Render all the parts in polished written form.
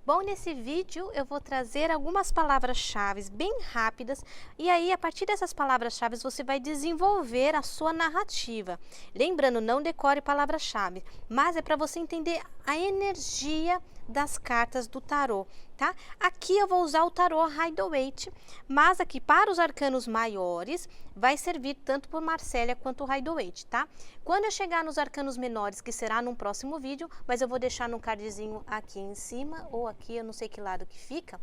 Bom, nesse vídeo eu vou trazer algumas palavras-chave bem rápidas e aí a partir dessas palavras-chave você vai desenvolver a sua narrativa. Lembrando, não decore palavras-chave, mas é para você entender a energia das cartas do tarô, tá? Aqui eu vou usar o tarô Rider-Waite, mas aqui para os arcanos maiores vai servir tanto por Marcélia quanto o Rider-Waite, tá? Quando eu chegar nos arcanos menores, que será num próximo vídeo, mas eu vou deixar no cardzinho aqui em cima ou aqui, eu não sei que lado que fica,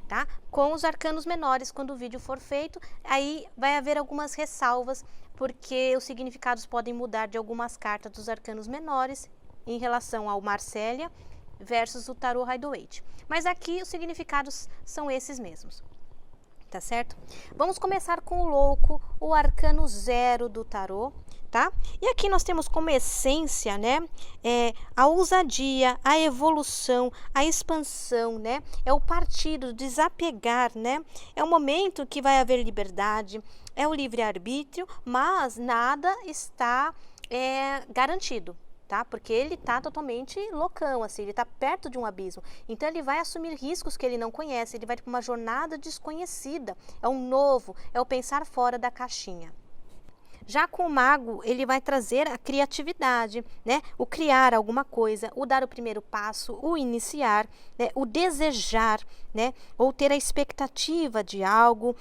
tá? Com os arcanos menores, quando o vídeo for feito, aí vai haver algumas ressalvas, porque os significados podem mudar de algumas cartas dos arcanos menores em relação ao Marcélia versus o tarô Rider-Waite. Mas aqui os significados são esses mesmos. Tá certo? Vamos começar com o louco, o arcano 0 do tarô, tá? E aqui nós temos como essência, né, a ousadia, a evolução, a expansão, né? É o partido, desapegar, né? É o momento que vai haver liberdade, é o livre-arbítrio, mas nada está garantido. Tá? Porque ele está totalmente loucão, assim, ele está perto de um abismo. Então ele vai assumir riscos que ele não conhece, ele vai para uma jornada desconhecida. É um novo, é o pensar fora da caixinha. Já com o mago, ele vai trazer a criatividade, né? O criar alguma coisa, o dar o primeiro passo, o iniciar, né? O desejar, né? Ou ter a expectativa de algo.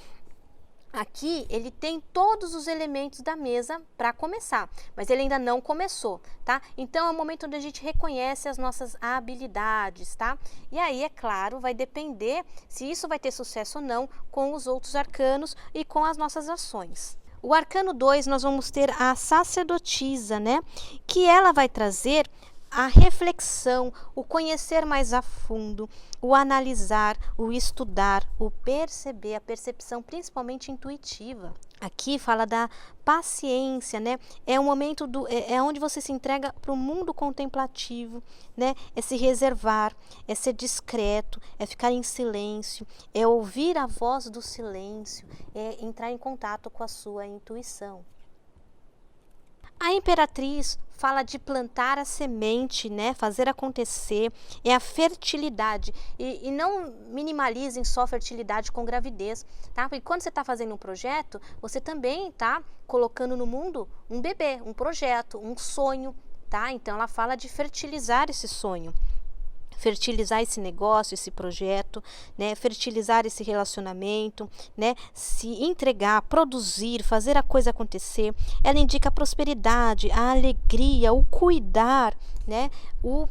Aqui ele tem todos os elementos da mesa para começar, mas ele ainda não começou, tá? Então é o momento onde a gente reconhece as nossas habilidades, tá? E aí, é claro, vai depender se isso vai ter sucesso ou não com os outros arcanos e com as nossas ações. O arcano 2 nós vamos ter a sacerdotisa, né? Que ela vai trazer a reflexão, o conhecer mais a fundo, o analisar, o estudar, o perceber, a percepção principalmente intuitiva. Aqui fala da paciência, né? É um momento é onde você se entrega para o mundo contemplativo, né? É se reservar, é ser discreto, é ficar em silêncio, é ouvir a voz do silêncio, é entrar em contato com a sua intuição. A imperatriz fala de plantar a semente, né? Fazer acontecer, é a fertilidade. E não minimalizem só a fertilidade com gravidez, tá? Porque quando você está fazendo um projeto, você também está colocando no mundo um bebê, um projeto, um sonho, tá? Então ela fala de fertilizar esse sonho. Fertilizar esse negócio, esse projeto, né? Fertilizar esse relacionamento, né? Se entregar, produzir, fazer a coisa acontecer. Ela indica a prosperidade, a alegria, o cuidar, né? O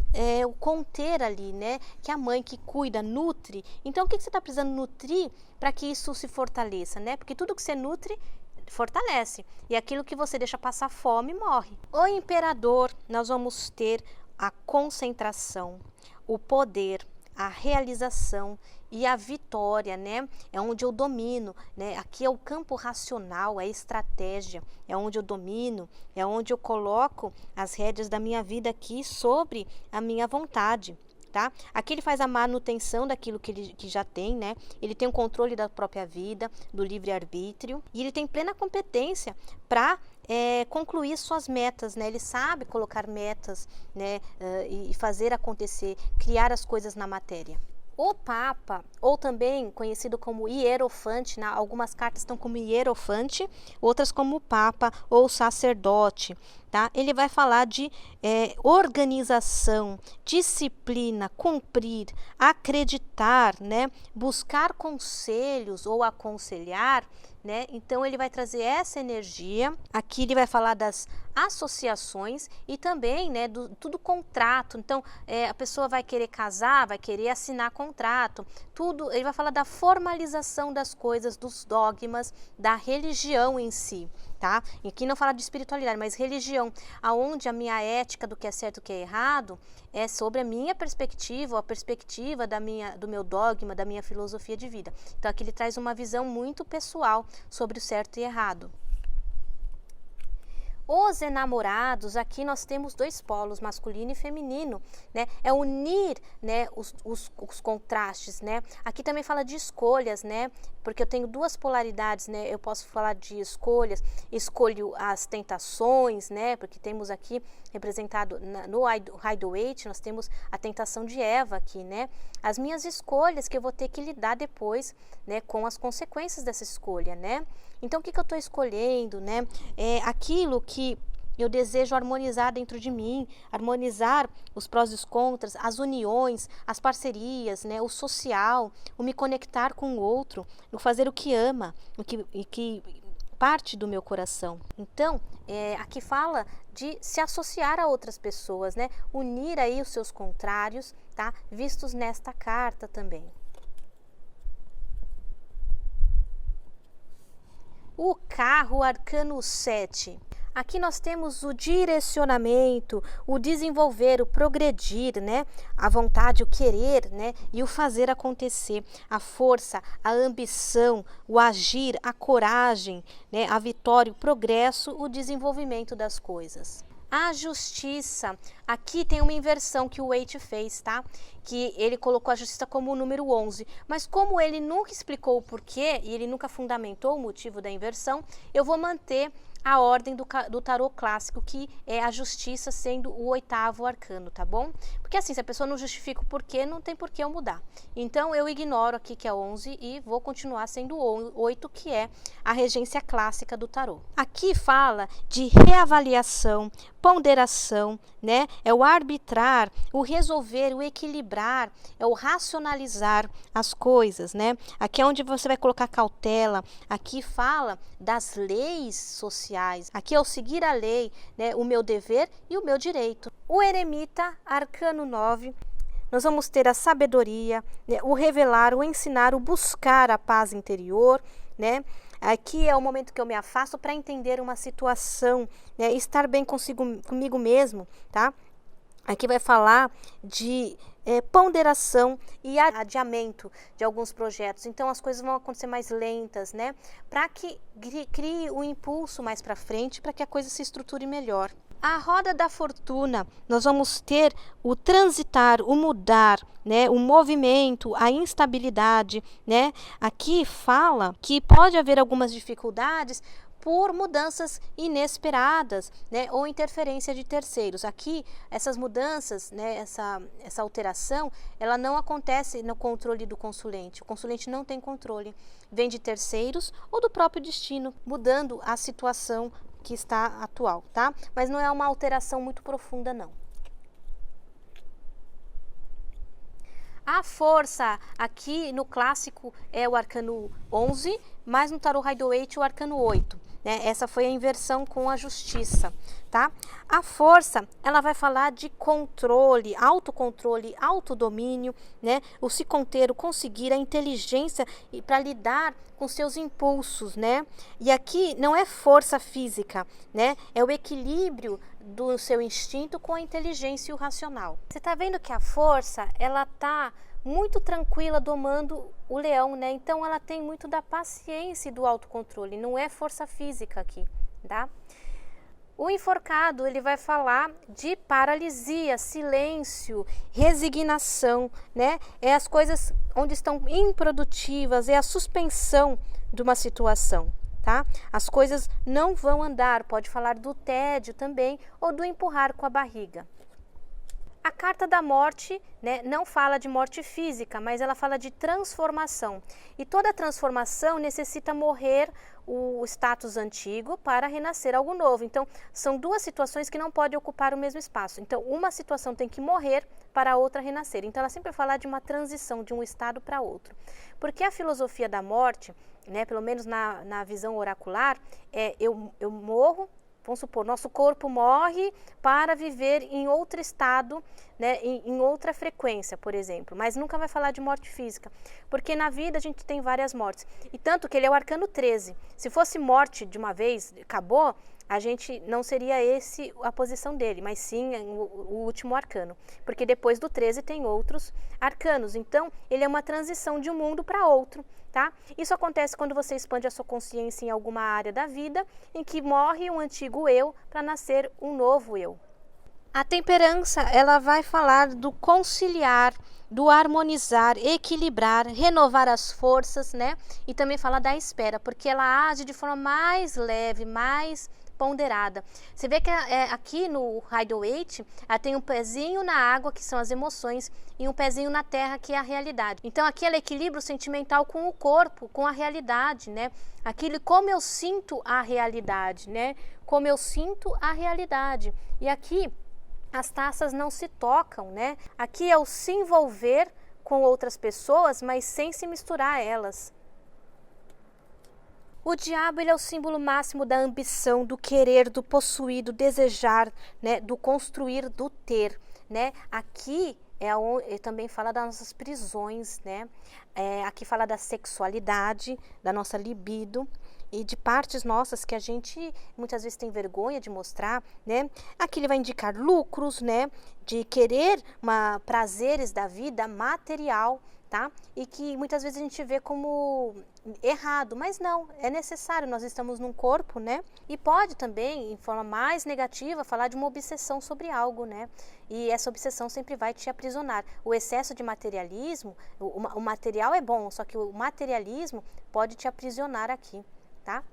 conter ali, né? Que a mãe que cuida, nutre. Então, o que você está precisando nutrir para que isso se fortaleça, né? Porque tudo que você nutre fortalece. E aquilo que você deixa passar fome, morre. O imperador, nós vamos ter a concentração, o poder, a realização e a vitória, né? É onde eu domino, né? Aqui é o campo racional, é a estratégia, é onde eu domino, é onde eu coloco as rédeas da minha vida aqui sobre a minha vontade. Tá? Aqui ele faz a manutenção daquilo que já tem, né? Ele tem o controle da própria vida, do livre-arbítrio, e ele tem plena competência para concluir suas metas, né? Ele sabe colocar metas, né? E fazer acontecer, criar as coisas na matéria. O Papa, ou também conhecido como Hierofante, né? Algumas cartas estão como Hierofante, outras como Papa ou Sacerdote. Tá? Ele vai falar de organização, disciplina, cumprir, acreditar, né? Buscar conselhos ou aconselhar, né? Então ele vai trazer essa energia. Aqui ele vai falar das associações e também, né, tudo contrato. Então a pessoa vai querer casar, vai querer assinar contrato, tudo. Ele vai falar da formalização das coisas, dos dogmas, da religião em si. Tá? E aqui não fala de espiritualidade, mas religião, aonde a minha ética do que é certo e o que é errado é sobre a minha perspectiva, ou a perspectiva do meu dogma, da minha filosofia de vida. Então aqui ele traz uma visão muito pessoal sobre o certo e errado. Os enamorados, aqui nós temos dois polos, masculino e feminino, né? É unir, né, os contrastes, né? Aqui também fala de escolhas, né? Porque eu tenho duas polaridades, né? Eu posso falar de escolhas, escolho as tentações, né? Porque temos aqui representado no Rider-Waite, nós temos a tentação de Eva aqui, né? As minhas escolhas que eu vou ter que lidar depois, né, com as consequências dessa escolha, né? Então, o que eu estou escolhendo, né? É aquilo que eu desejo harmonizar dentro de mim, harmonizar os prós e os contras, as uniões, as parcerias, né? O social, o me conectar com o outro, o fazer o que ama, o que parte do meu coração. Então, aqui fala de se associar a outras pessoas, né? Unir aí os seus contrários, tá? Vistos nesta carta também. O carro, arcano 7. Aqui nós temos o direcionamento, o desenvolver, o progredir, né? A vontade, o querer, né? E o fazer acontecer. A força, a ambição, o agir, a coragem, né? A vitória, o progresso, o desenvolvimento das coisas. A justiça, aqui tem uma inversão que o Waite fez, tá? Que ele colocou a justiça como o número 11, mas como ele nunca explicou o porquê e ele nunca fundamentou o motivo da inversão, eu vou manter a ordem do tarô clássico, que é a justiça sendo o 8º arcano, tá bom? Porque assim, se a pessoa não justifica o porquê, não tem porquê eu mudar. Então eu ignoro aqui que é 11 e vou continuar sendo 8, que é a regência clássica do tarô. Aqui fala de reavaliação, ponderação, né? É o arbitrar, o resolver, o equilibrar, é o racionalizar as coisas, né? Aqui é onde você vai colocar cautela. Aqui fala das leis sociais. Aqui é o seguir a lei, né? O meu dever e o meu direito. O eremita, arcano 9. Nós vamos ter a sabedoria, né? O revelar, o ensinar, o buscar a paz interior, né? Aqui é o momento que eu me afasto para entender uma situação, né? Estar bem comigo mesmo, tá? Aqui vai falar de ponderação e adiamento de alguns projetos. Então, as coisas vão acontecer mais lentas, né? Para que crie um impulso mais para frente, para que a coisa se estruture melhor. A roda da fortuna, nós vamos ter o transitar, o mudar, né, o movimento, a instabilidade, né? Aqui fala que pode haver algumas dificuldades por mudanças inesperadas, né, ou interferência de terceiros. Aqui, essas mudanças, né, essa alteração, ela não acontece no controle do consulente. O consulente não tem controle. Vem de terceiros ou do próprio destino, mudando a situação que está atual, tá? Mas não é uma alteração muito profunda, não. A força aqui no clássico é o arcano 11, mas no tarô Rider-Waite o arcano 8. Né? Essa foi a inversão com a justiça, tá? A força, ela vai falar de controle, autocontrole, autodomínio, né? O se conter, o conseguir, a inteligência para lidar com seus impulsos, né? E aqui não é força física, né? É o equilíbrio do seu instinto com a inteligência e o racional. Você tá vendo que a força, ela tá muito tranquila domando o leão, né? Então ela tem muito da paciência e do autocontrole, não é força física aqui, tá? O enforcado, ele vai falar de paralisia, silêncio, resignação, né? É as coisas onde estão improdutivas, é a suspensão de uma situação, tá? As coisas não vão andar, pode falar do tédio também ou do empurrar com a barriga. A carta da morte, né, não fala de morte física, mas ela fala de transformação. E toda transformação necessita morrer o status antigo para renascer algo novo. Então, são duas situações que não podem ocupar o mesmo espaço. Então, uma situação tem que morrer para a outra renascer. Então, ela sempre fala de uma transição de um estado para outro. Porque a filosofia da morte, né, pelo menos na visão oracular, eu morro. Vamos supor, nosso corpo morre para viver em outro estado, né, em outra frequência, por exemplo. Mas nunca vai falar de morte física, porque na vida a gente tem várias mortes. E tanto que ele é o arcano 13. Se fosse morte de uma vez, acabou, a gente não seria esse a posição dele, mas sim o último arcano, porque depois do 13 tem outros arcanos, então ele é uma transição de um mundo para outro, tá? Isso acontece quando você expande a sua consciência em alguma área da vida, em que morre um antigo eu para nascer um novo eu. A temperança, ela vai falar do conciliar, do harmonizar, equilibrar, renovar as forças, né? E também fala da espera, porque ela age de forma mais leve, mais ponderada. Você vê que aqui no Rider-Waite, ela tem um pezinho na água, que são as emoções, e um pezinho na terra, que é a realidade. Então aqui ela equilibra o sentimental com o corpo, com a realidade, né? Aquilo como eu sinto a realidade, né? Como eu sinto a realidade. E aqui as taças não se tocam, né? Aqui é o se envolver com outras pessoas, mas sem se misturar a elas. O diabo, ele é o símbolo máximo da ambição, do querer, do possuir, do desejar, né? Do construir, do ter, né? Aqui ele também fala das nossas prisões, né? Aqui fala da sexualidade, da nossa libido e de partes nossas que a gente muitas vezes tem vergonha de mostrar, né? Aqui ele vai indicar lucros, né? De querer prazeres da vida material, tá? E que muitas vezes a gente vê como errado, mas não, é necessário, nós estamos num corpo, né? E pode também, em forma mais negativa, falar de uma obsessão sobre algo, né? E essa obsessão sempre vai te aprisionar. O excesso de materialismo, o material é bom, só que o materialismo pode te aprisionar aqui, tá?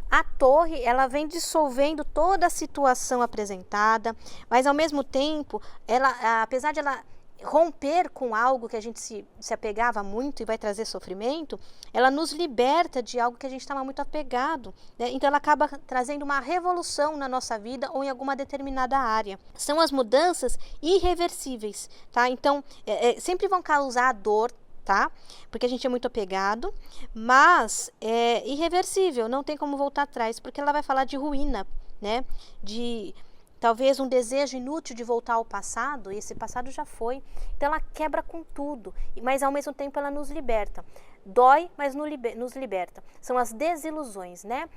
A torre, ela vem dissolvendo toda a situação apresentada, mas ao mesmo tempo, ela, apesar de ela romper com algo que a gente se apegava muito e vai trazer sofrimento, ela nos liberta de algo que a gente estava muito apegado, né? Então ela acaba trazendo uma revolução na nossa vida ou em alguma determinada área. São as mudanças irreversíveis, tá? Então sempre vão causar dor, tá? Porque a gente é muito apegado, mas é irreversível, não tem como voltar atrás, porque ela vai falar de ruína, né? De talvez um desejo inútil de voltar ao passado, e esse passado já foi. Então ela quebra com tudo, mas ao mesmo tempo ela nos liberta. Dói, mas nos liberta. São as desilusões, né?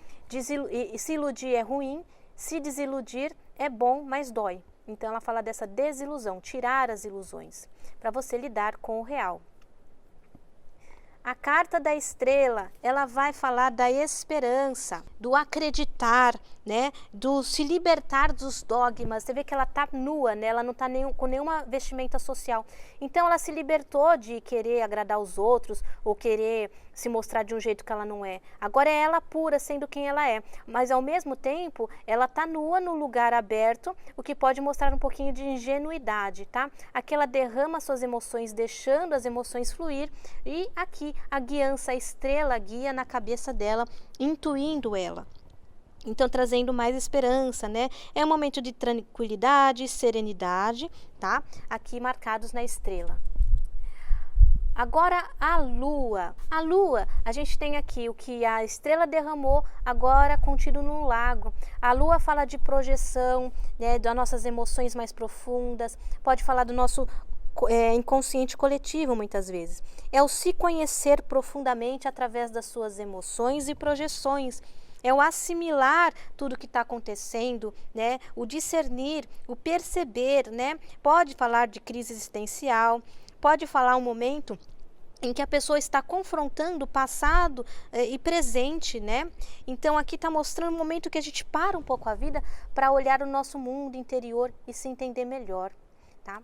Se iludir é ruim, se desiludir é bom, mas dói. Então ela fala dessa desilusão, tirar as ilusões, para você lidar com o real. A carta da estrela, ela vai falar da esperança, do acreditar, né? Do se libertar dos dogmas. Você vê que ela tá nua, né? Ela não tá com nenhuma vestimenta social. Então ela se libertou de querer agradar os outros ou querer se mostrar de um jeito que ela não é. Agora é ela pura, sendo quem ela é. Mas ao mesmo tempo, ela tá nua no lugar aberto, o que pode mostrar um pouquinho de ingenuidade, tá? Aqui ela derrama suas emoções, deixando as emoções fluir, e aqui a guiança, a estrela guia na cabeça dela, intuindo ela. Então, trazendo mais esperança, né? É um momento de tranquilidade, serenidade, tá? Aqui marcados na estrela. Agora a lua. A lua, a gente tem aqui o que a estrela derramou, agora contido num lago. A lua fala de projeção, né? Das nossas emoções mais profundas, pode falar do nosso inconsciente coletivo, muitas vezes. É o se conhecer profundamente através das suas emoções e projeções. É o assimilar tudo que está acontecendo, né? O discernir, o perceber, né? Pode falar de crise existencial, pode falar um momento em que a pessoa está confrontando o passado e presente, né? Então aqui está mostrando um momento que a gente para um pouco a vida para olhar o nosso mundo interior e se entender melhor, tá?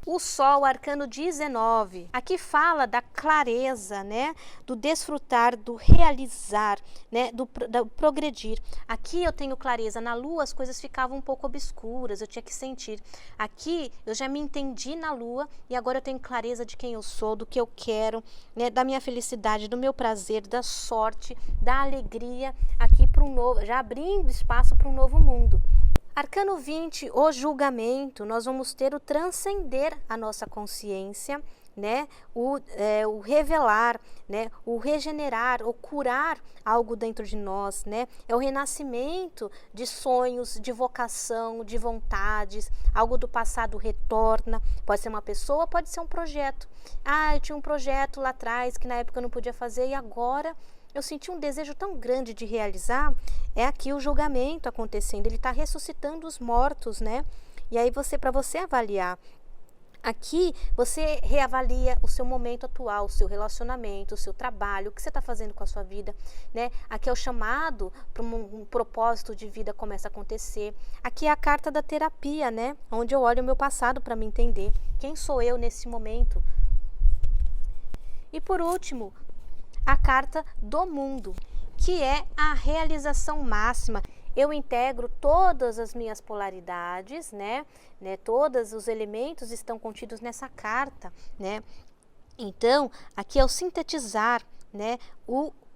O Sol, arcano 19, aqui fala da clareza, né? Do desfrutar, do realizar, né? Do progredir. Aqui eu tenho clareza, na Lua as coisas ficavam um pouco obscuras, eu tinha que sentir. Aqui eu já me entendi na Lua e agora eu tenho clareza de quem eu sou, do que eu quero, né? Da minha felicidade, do meu prazer, da sorte, da alegria, aqui para um novo, já abrindo espaço para um novo mundo. Arcano 20, o julgamento, nós vamos ter o transcender a nossa consciência, né? O revelar, né? O regenerar, o curar algo dentro de nós, né? É o renascimento de sonhos, de vocação, de vontades, algo do passado retorna, pode ser uma pessoa, pode ser um projeto. Ah, eu tinha um projeto lá atrás que na época eu não podia fazer e agora eu senti um desejo tão grande de realizar, é aqui o julgamento acontecendo, ele está ressuscitando os mortos, né? E aí para você avaliar, aqui você reavalia o seu momento atual, o seu relacionamento, o seu trabalho, o que você está fazendo com a sua vida, né? Aqui é o chamado para um propósito de vida começa a acontecer. Aqui é a carta da terapia, né? Onde eu olho o meu passado para me entender. Quem sou eu nesse momento? E por último, a carta do mundo, que é a realização máxima. Eu integro todas as minhas polaridades, né? Todos os elementos estão contidos nessa carta, né? Então, aqui é o sintetizar, né?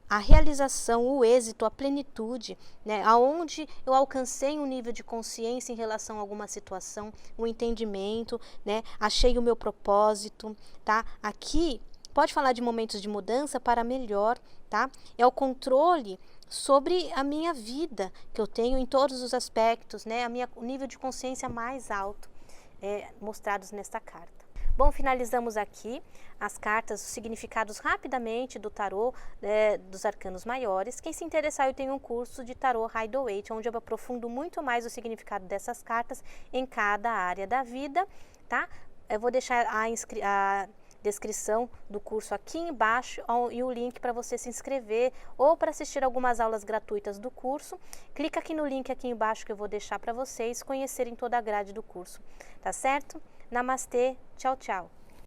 A realização, o êxito, a plenitude, né? Aonde eu alcancei um nível de consciência em relação a alguma situação, o entendimento, né? Achei o meu propósito, tá? Aqui pode falar de momentos de mudança para melhor, tá? É o controle sobre a minha vida, que eu tenho em todos os aspectos, né? O nível de consciência mais alto, mostrados nesta carta. Bom, finalizamos aqui as cartas, os significados rapidamente do tarô, dos arcanos maiores. Quem se interessar, eu tenho um curso de tarô Rider-Waite, onde eu aprofundo muito mais o significado dessas cartas em cada área da vida, tá? Eu vou deixar a descrição do curso aqui embaixo e o link para você se inscrever ou para assistir algumas aulas gratuitas do curso. Clica aqui no link aqui embaixo que eu vou deixar para vocês conhecerem toda a grade do curso, tá certo? Namastê, tchau, tchau!